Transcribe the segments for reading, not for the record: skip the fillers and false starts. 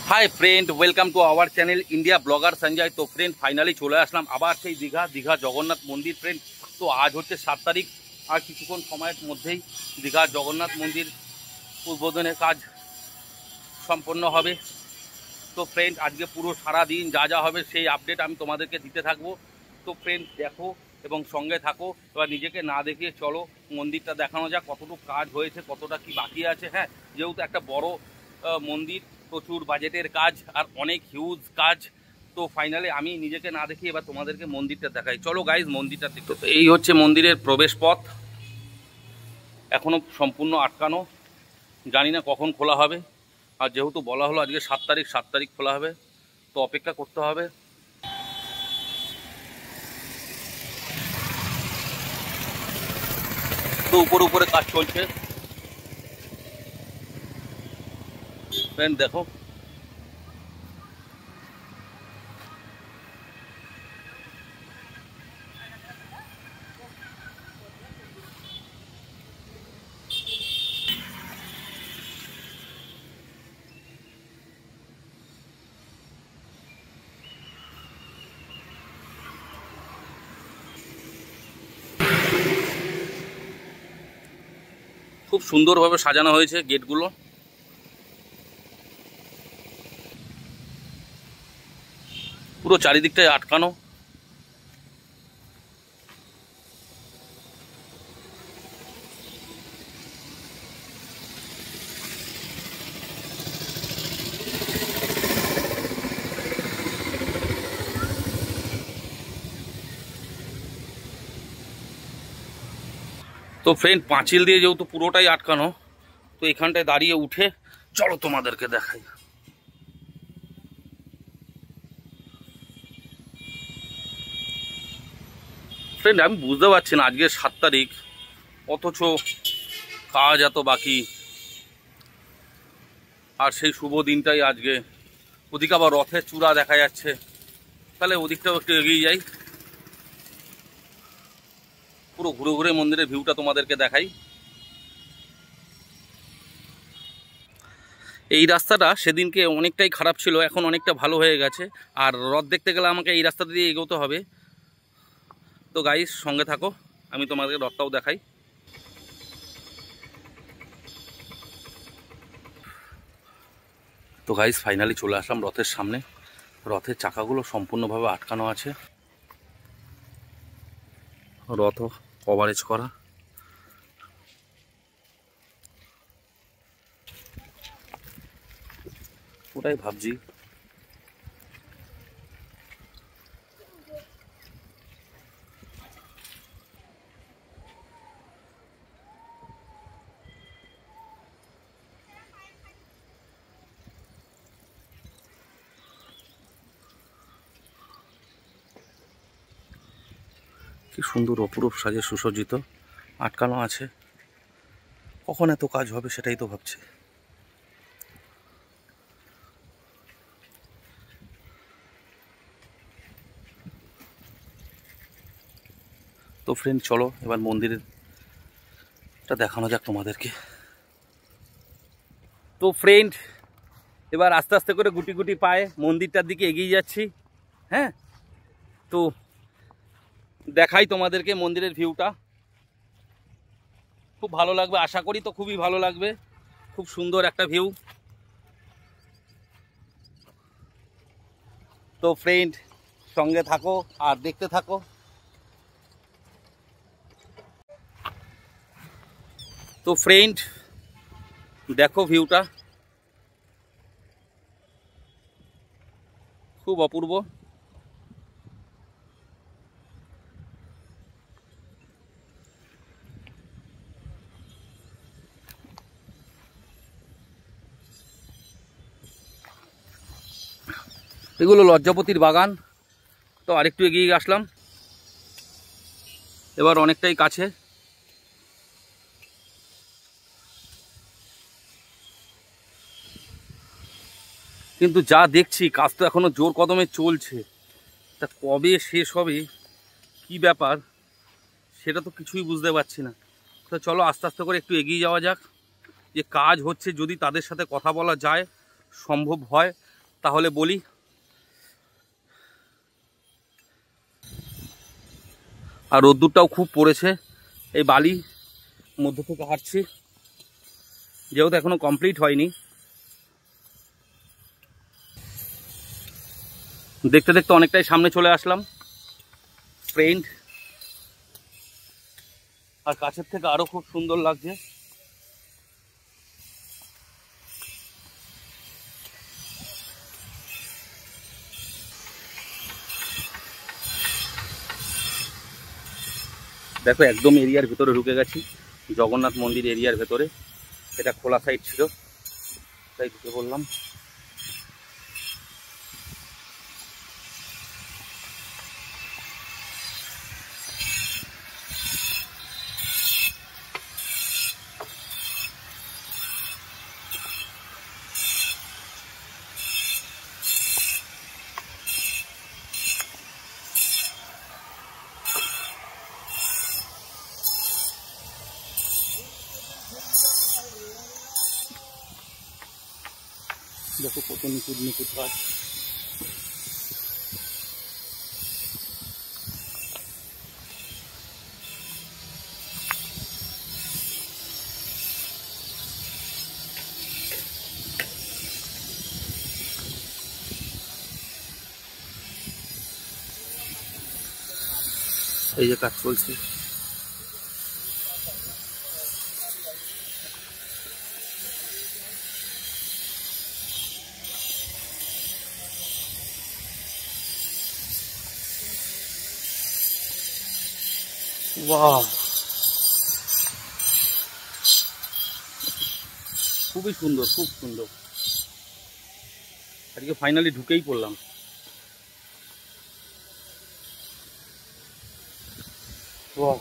Hi friend, welcome to our channel India blogger Sanjay. तो friend finally चले आसलाम आबार সেই দীঘা জগন্নাথ মন্দির। ফ্রেন্ড তো আজ হচ্ছে 7 তারিখ, আর কিছুক্ষণ সময়ের মধ্যেই দীঘা জগন্নাথ মন্দির উদ্বোধনের কাজ সম্পন্ন হবে। তো ফ্রেন্ড আজকে পুরো সারা দিন যা যা হবে সেই আপডেট আমি তোমাদেরকে দিতে থাকবো। তো ফ্রেন্ড দেখো এবং সঙ্গে থাকো। এবার নিজেকে না দেখিয়ে চলো মন্দিরটা দেখানো যাক, কতটুকু কাজ হয়েছে, কতটা কি বাকি আছে। হ্যাঁ, যেহেতু একটা বড় মন্দির, প্রচুর বাজেটের কাজ আর অনেক হিউজ কাজ। তো ফাইনালি আমি নিজেকে না দেখি এবার তোমাদেরকে মন্দিরটা দেখাই। চলো গাইজ মন্দিরটা দেখতে। এই হচ্ছে মন্দিরের প্রবেশ পথ, এখনো সম্পূর্ণ আটকানো, জানি না কখন খোলা হবে। আর যেহেতু বলা হলো আজকে 7 তারিখ খোলা হবে, তো অপেক্ষা করতে হবে। তো উপরে কাজ চলছে ফ্রেন্ড, দেখো খুব সুন্দরভাবে সাজানো হয়েছে গেটগুলো। পুরো চারিদিকটাই আটকানো। তো ফ্রেন্ড পাঁচিল দিয়ে যেহেতু পুরোটাই আটকানো, তো এখানটায় দাঁড়িয়ে উঠে চলো তোমাদেরকে দেখাই। ফ্রেন্ড আমি বুঝতে পারছি না, আজকে 7 তারিখ অথচ কাজ এত বাকি, আর সেই শুভ দিনটাই আজকে। ওদিকে আবার রথের চূড়া দেখা যাচ্ছে, তাহলে ওদিকটাও একটু এগিয়ে যাই, পুরো ঘুরে মন্দিরের ভিউটা তোমাদেরকে দেখাই। এই রাস্তাটা সেদিনকে অনেকটাই খারাপ ছিল, এখন অনেকটা ভালো হয়ে গেছে। আর রথ দেখতে গেলে আমাকে এই রাস্তা দিয়ে এগোতে হবে। তো গাইস সঙ্গে থাকো, আমি তোমাদের রথটাও দেখাই। তো গাইস ফাইনালি চলে আসলাম রথের সামনে। রথের চাকাগুলো সম্পূর্ণভাবে আটকানো আছে, রথও কভারেজ করা। ওটাই ভাবছি কি সুন্দর অপরূপ সাজে সুসজ্জিত, আটকানো আছে। কখন এত কাজ হবে সেটাই তো ভাবছি। তো ফ্রেন্ড চলো এবার মন্দিরেরটা দেখানো যাক তোমাদেরকে। তো ফ্রেন্ড এবার আস্তে আস্তে করে গুটি পায়ে মন্দিরটার দিকে এগিয়ে যাচ্ছি। হ্যাঁ, তো দেখাই তোমাদেরকে মন্দিরের ভিউটা। খুব ভালো লাগবে, আশা করি তো খুবই ভালো লাগবে। খুব সুন্দর একটা ভিউ। তো ফ্রেন্ড সঙ্গে থাকো আর দেখতে থাকো। তো ফ্রেন্ড দেখো ভিউটা, খুব অপূর্ব। এগুলো লজ্জাপতির বাগান। তো আরেকটু এগিয়ে আসলাম, এবার অনেকটাই কাছে। কিন্তু যা দেখছি কাজ তো এখনো জোর কদমে চলছে, তা কবে শেষ হবে কি ব্যাপার সেটা তো কিছুই বুঝতে পারছি না। তো চলো আস্তে আস্তে করে একটু এগিয়ে যাওয়া যাক। যে কাজ হচ্ছে যদি তাদের সাথে কথা বলা যায়, সম্ভব হয়, তাহলে বলি, আর রোদ্দুরটাও খুব পড়েছে। এই বালি মধ্য থেকে হাঁটছি, যেহেতু এখনো কমপ্লিট হয়নি। দেখতে দেখতে অনেকটাই সামনে চলে আসলাম ফ্রেন্ড, আর কাছের থেকে আরো খুব সুন্দর লাগছে। দেখো একদম এরিয়ার ভিতরে ঢুকে গেছি, জগন্নাথ মন্দির এরিয়ার ভেতরে। এটা খোলা সাইড ছিল, তাই ঢুকে বললাম। দেখো কত নিখুঁত নিখুঁত কাজ। এই যে কাজ চলছে। বাহ, খুবই সুন্দর, খুব সুন্দর। আজকে ফাইনালি ঢুকেই পড়লাম। বাহ,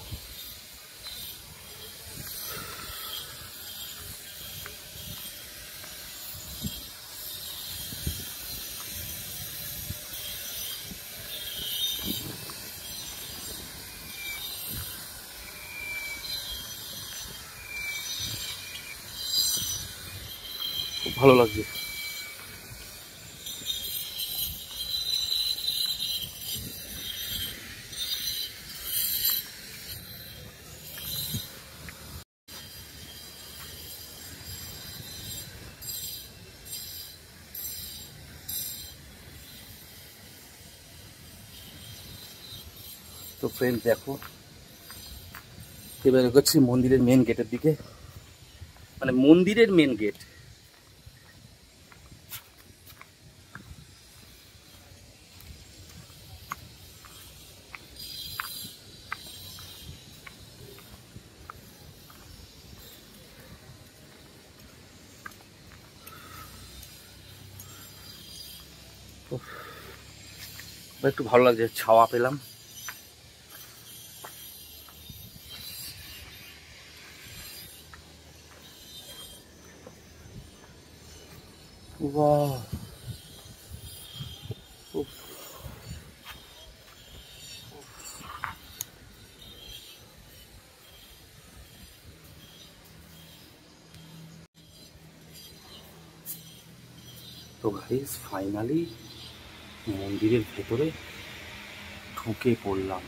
খুব ভালো লাগছে। তো ফ্রেন্ড দেখো, এবার এগোচ্ছি মন্দিরের মেন গেটের দিকে, মানে মন্দিরের মেন গেট। একটু ভালো লাগছে, ছাওয়া পেলাম। বাহ, তো গাইস ফাইনালি মন্দিরের ভেতরে ঢুকে পড়লাম,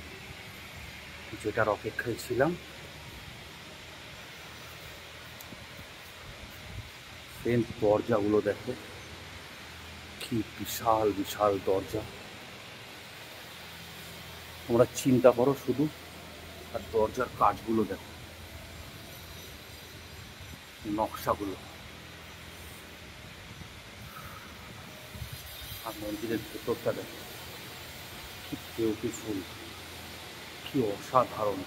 যেটার অপেক্ষায় ছিলাম। ফ্রেন্ড দরজাগুলো দেখো, কি বিশাল বিশাল দরজা। তোমরা চিন্তা করো শুধু, আর দরজার কাঠগুলো দেখো, নকশাগুলো। আর মন্দিরের ভেতরটা দেখো, কি বিউটিফুল, কি অসাধারণ।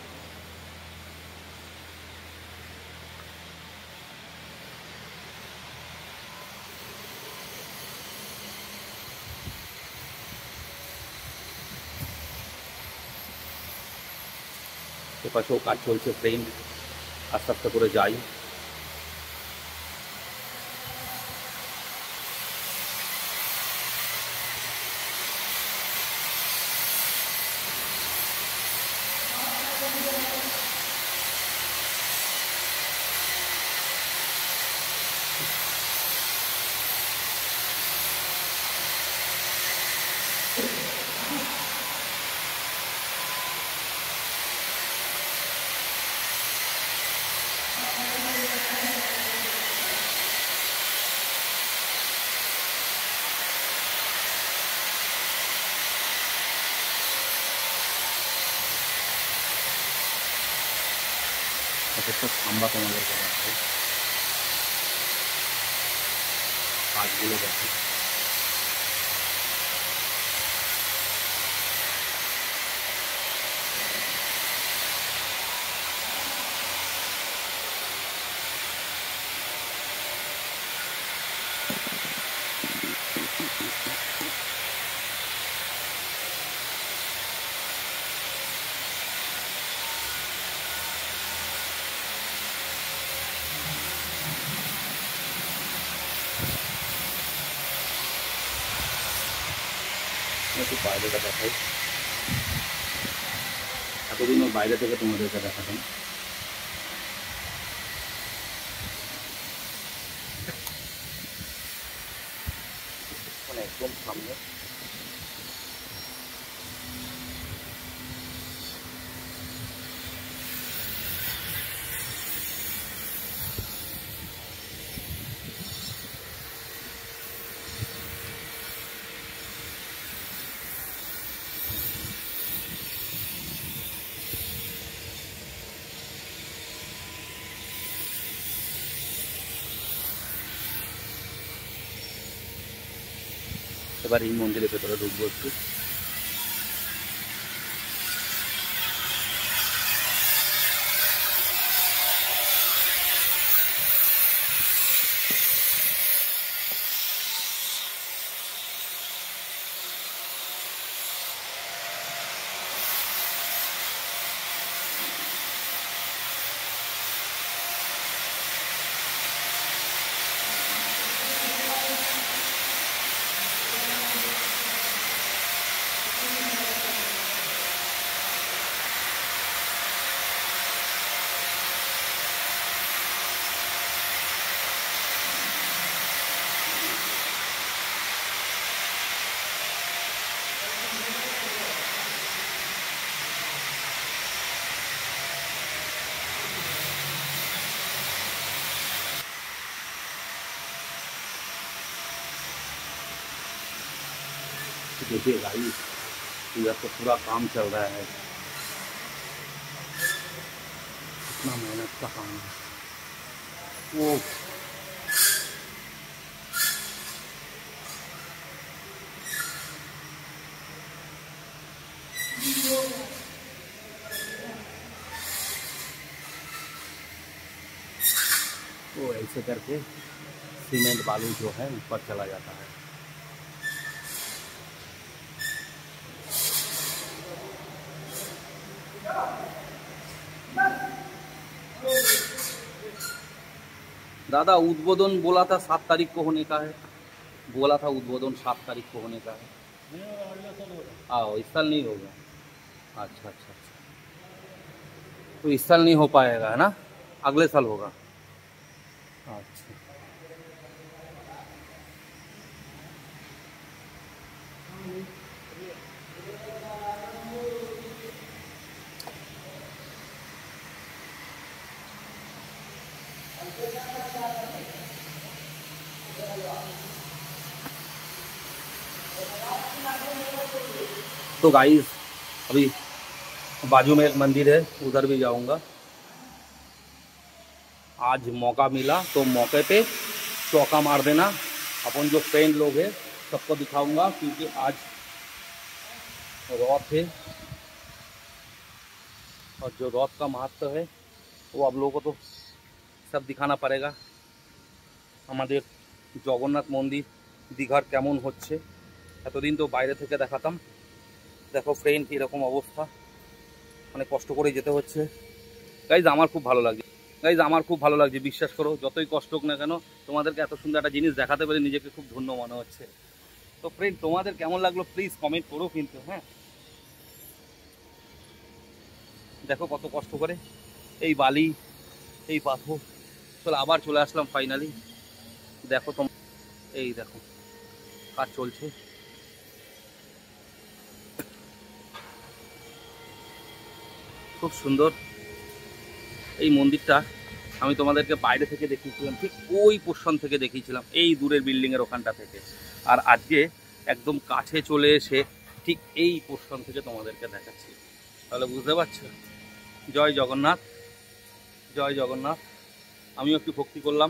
এপাশেও কাজ চলছে ফ্রেন্ড, আস্তে আস্তে করে যাই। একটা খাম্বা তোমাদেরকে দেখাই, কাজগুলো দেখো। একটু বাইরেটা দেখাই, এতদিন ওর বাইরে থেকে তোমাদেরকে দেখাতাম। মানে একদম সামনে এবার এই মন্দিরের ভেতরে ঢুকবো একটু। देखिए गाइस, इधर तो पूरा काम चल रहा है, इतना मेहनत का काम है। वो ऐसे करके सीमेंट बालू जो है ऊपर चला जाता है। दादा उद्बोधन बोला था 7 तारीख को होने का है, बोला था उद्बोधन 7 तारीख को होने का है। आओ इस साल नहीं होगा। अच्छा अच्छा अच्छा, तो इस साल नहीं हो पाएगा है ना, अगले साल होगा। अच्छा तो गाइस अभी बाजू में एक मंदिर है, उधर भी जाऊंगा। आज मौका मिला तो मौके पे चौका मार देना। अपन जो फ्रेंड लोग हैं सबको दिखाऊंगा, क्योंकि आज रथ है और जो रथ का महत्व है वो आप लोगों को तो सब दिखाना पड़ेगा। हमारे जगन्नाथ मंदिर दीघार केमन होच्छे, एतदिन तो বাইরে থেকে দেখাতাম। देखो फ्रेंड কীরকম অবস্থা, মানে কষ্ট করে যেতে হচ্ছে। গাইজ আমার খুব ভালো লাগছে, গাইজ আমার খুব ভালো লাগছে, বিশ্বাস করো। যতই কষ্ট হোক না কেন তোমাদেরকে এত সুন্দর একটা জিনিস দেখাতে পেরে নিজেকে খুব ধন্য মনে হচ্ছে। তো ফ্রেন্ড তোমাদের কেমন লাগলো প্লিজ কমেন্ট করো কিন্তু। হ্যাঁ দেখো কত কষ্ট করে এই বালি এই পাথর, চলো আবার চলে আসলাম ফাইনালি। দেখো তোম এই দেখো কাজ চলছে, খুব সুন্দর এই মন্দিরটা। আমি তোমাদেরকে বাইরে থেকে দেখিয়েছিলাম, ঠিক ওই পোর্শন থেকে দেখিয়েছিলাম, এই দূরের বিল্ডিংয়ের ওখানটা থেকে। আর আজকে একদম কাছে চলে এসে ঠিক এই পোর্শন থেকে তোমাদেরকে দেখাচ্ছি। তাহলে বুঝতে পারছো। জয় জগন্নাথ। জয় জগন্নাথ। আমিও একটু ভক্তি করলাম,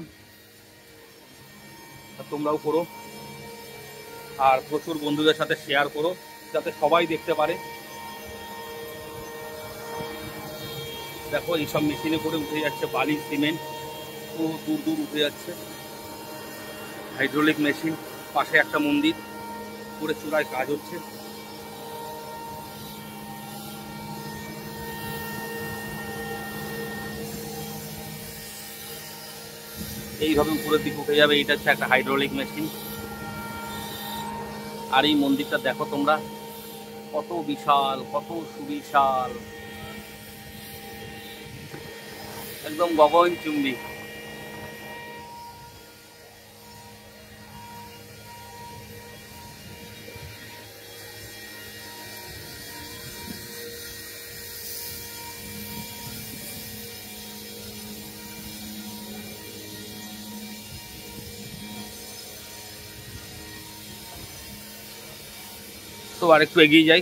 তোমরাও করো, আর প্রচুর বন্ধুদের সাথে শেয়ার করো যাতে সবাই দেখতে পারে। দেখো এইসব মেশিনে করে উঠে যাচ্ছে বালি, সিমেন্ট, ও দূর দূর উঠে যাচ্ছে। হাইড্রোলিক মেশিন, পাশে একটা মন্দির, পুরো চূড়ায় কাজ হচ্ছে। এইভাবে উপরের দিকে উঠে যাবে। এইটা হচ্ছে একটা হাইড্রোলিক মেশিন। আর এই মন্দিরটা দেখো তোমরা, কত বিশাল, কত সুবিশাল, একদম গগনচুম্বী। তো আর একটু এগিয়ে যাই,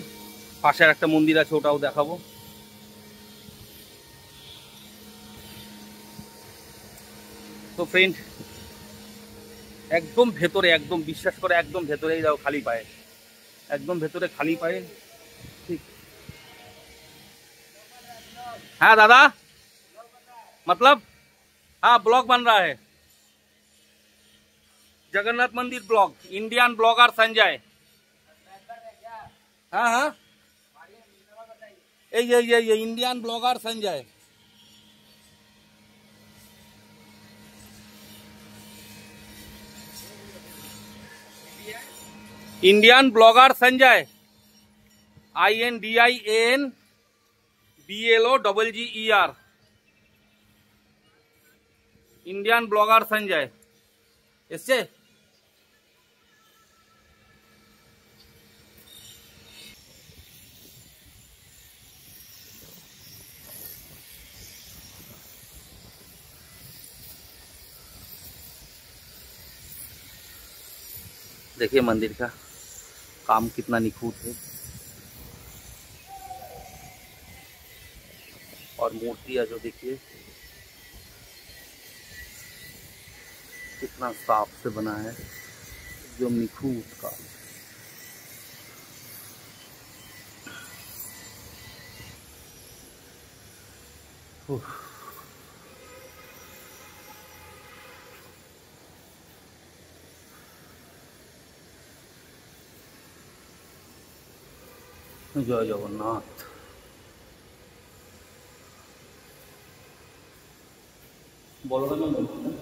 পাশে আর একটা মন্দির আছে, ওটাও দেখাবো। তো ফ্রেন্ড, একদম ভেতরে, একদম বিশ্বাস করে একদম ভেতরেই যাও, খালি পায়ে, একদম ভেতরে খালি পায়ে। ঠিক। हाँ दादा, मतलब हाँ ब्लॉग बन रहा है, जगन्नाथ मंदिर ब्लॉग, इंडियन ब्लॉगर संजय। हाँ हाँ, ये Indian blogger Sanjay. Indian blogger Sanjay, INDIANBLOGGER, Indian blogger Sanjay. इससे देखिए मंदिर का काम कितना निखुत है, और मूर्तियां जो देखिए कितना साफ से बना है, जो निखुत का। জয় জগন্নাথ। বলরাম মন্দির।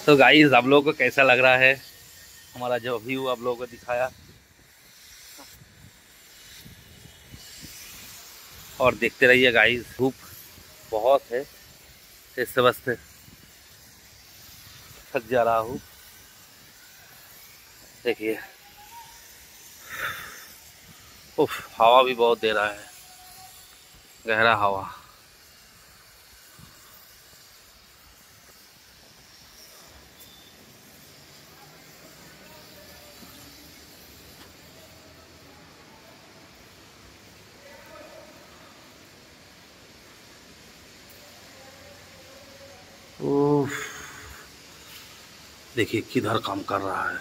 तो गाइस, आप लोगों को कैसा लग रहा है हमारा जो व्यू आप लोगों को दिखाया, और देखते रहिए गाइस। धूप बहुत है, इससे बस थक जा रहा हूँ। देखिए, उफ, हवा भी बहुत दे रहा है, गहरा हवा। उफ, देखिए किधर काम कर रहा है।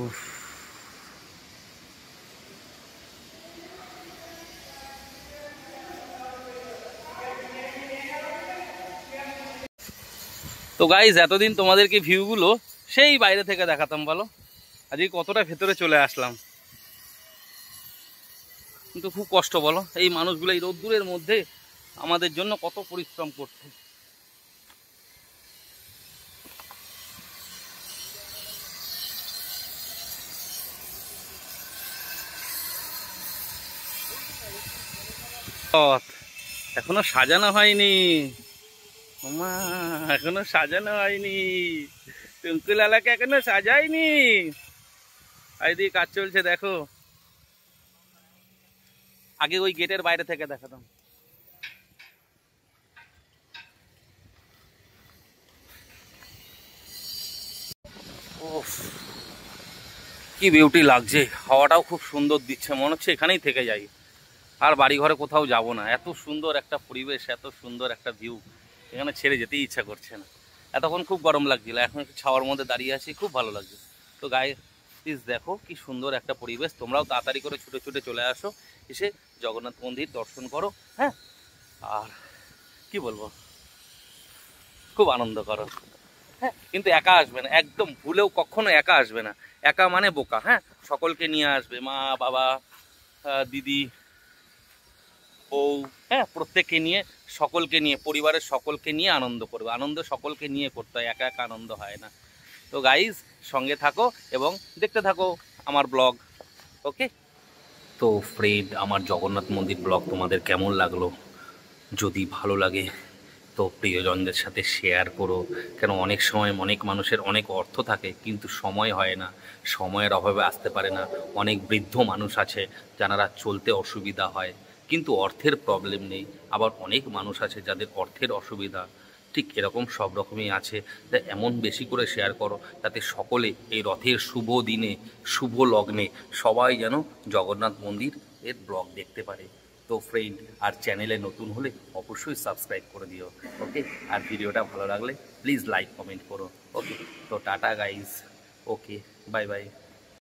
उफ। তো গাইজ, এতদিন তোমাদেরকে ভিউগুলো সেই বাইরে থেকে দেখাতাম, বলো আজকে কতটা ভেতরে চলে আসলাম। কিন্তু খুব কষ্ট, বলো, এই মানুষগুলো এই রোদ্দুরের মধ্যে আমাদের জন্য কত পরিশ্রম করছে। এখনো সাজানো হয়নি মা, এখনো সাজানো হয়নি, টুঙ্কু লালাকে এখনো সাজায়নি। এইদিকে কাজ চলছে দেখো, আগে ওই গেটের বাইরে থেকে দেখাতাম। ওফ, কি বিউটি লাগছে, হাওয়াটাও খুব সুন্দর দিচ্ছে, মনে হচ্ছে এখানেই থেকে যাই, আর বাড়ি ঘরে কোথাও যাব না। এত সুন্দর একটা পরিবেশ, এত সুন্দর একটা ভিউ, এখানে ছেড়ে যেতেই ইচ্ছা করছে না। এতক্ষণ খুব গরম লাগছিল, এখন একটু ছাওয়ার মধ্যে দাঁড়িয়ে আছি, খুব ভালো লাগছে। তো গায়ে প্লিজ দেখো কি সুন্দর একটা পরিবেশ, তোমরাও তাড়াতাড়ি করে ছুটে ছুটে চলে আসো, এসে জগন্নাথ মন্দির দর্শন করো। হ্যাঁ, আর কি বলবো, খুব আনন্দ করো। হ্যাঁ, কিন্তু একা আসবে না, একদম ভুলেও কখনো একা আসবে না। একা মানে বোকা। হ্যাঁ, সকলকে নিয়ে আসবে, মা বাবা, দিদি, বউ, হ্যাঁ, প্রত্যেককে নিয়ে, সকলকে নিয়ে, পরিবারের সকলকে নিয়ে আনন্দ করবে। আনন্দ সকলকে নিয়ে করতে হয়, একা একা আনন্দ হয় না। তো গাইজ, সঙ্গে থাকো এবং দেখতে থাকো আমার ব্লগ। ওকে, তো ফ্রেন্ড, আমার জগন্নাথ মন্দির ব্লগ তোমাদের কেমন লাগলো? যদি ভালো লাগে তো প্রিয়জনদের সাথে শেয়ার করো। কেন অনেক সময় অনেক মানুষের অনেক অর্থ থাকে কিন্তু সময় হয় না, সময়ের অভাবে আসতে পারে না। অনেক বৃদ্ধ মানুষ আছে যারা চলতে অসুবিধা হয় কিন্তু অর্থের প্রবলেম নেই। আবার অনেক মানুষ আছে যাদের অর্থের অসুবিধা, ঠিক এরকম সব রকমই আছে। তাই এমন বেশি করে শেয়ার করো যাতে সকলে এই রথের শুভ দিনে, শুভ লগ্নে সবাই যেন জগন্নাথ মন্দির এর ব্লগ দেখতে পারে। তো ফ্রেন্ড, আর চ্যানেলে নতুন হলে অবশ্যই সাবস্ক্রাইব করে দিও। ওকে, আর ভিডিওটা ভালো লাগলে প্লিজ লাইক কমেন্ট করো। ওকে, তো টাটা গাইস। ওকে, বাই বাই।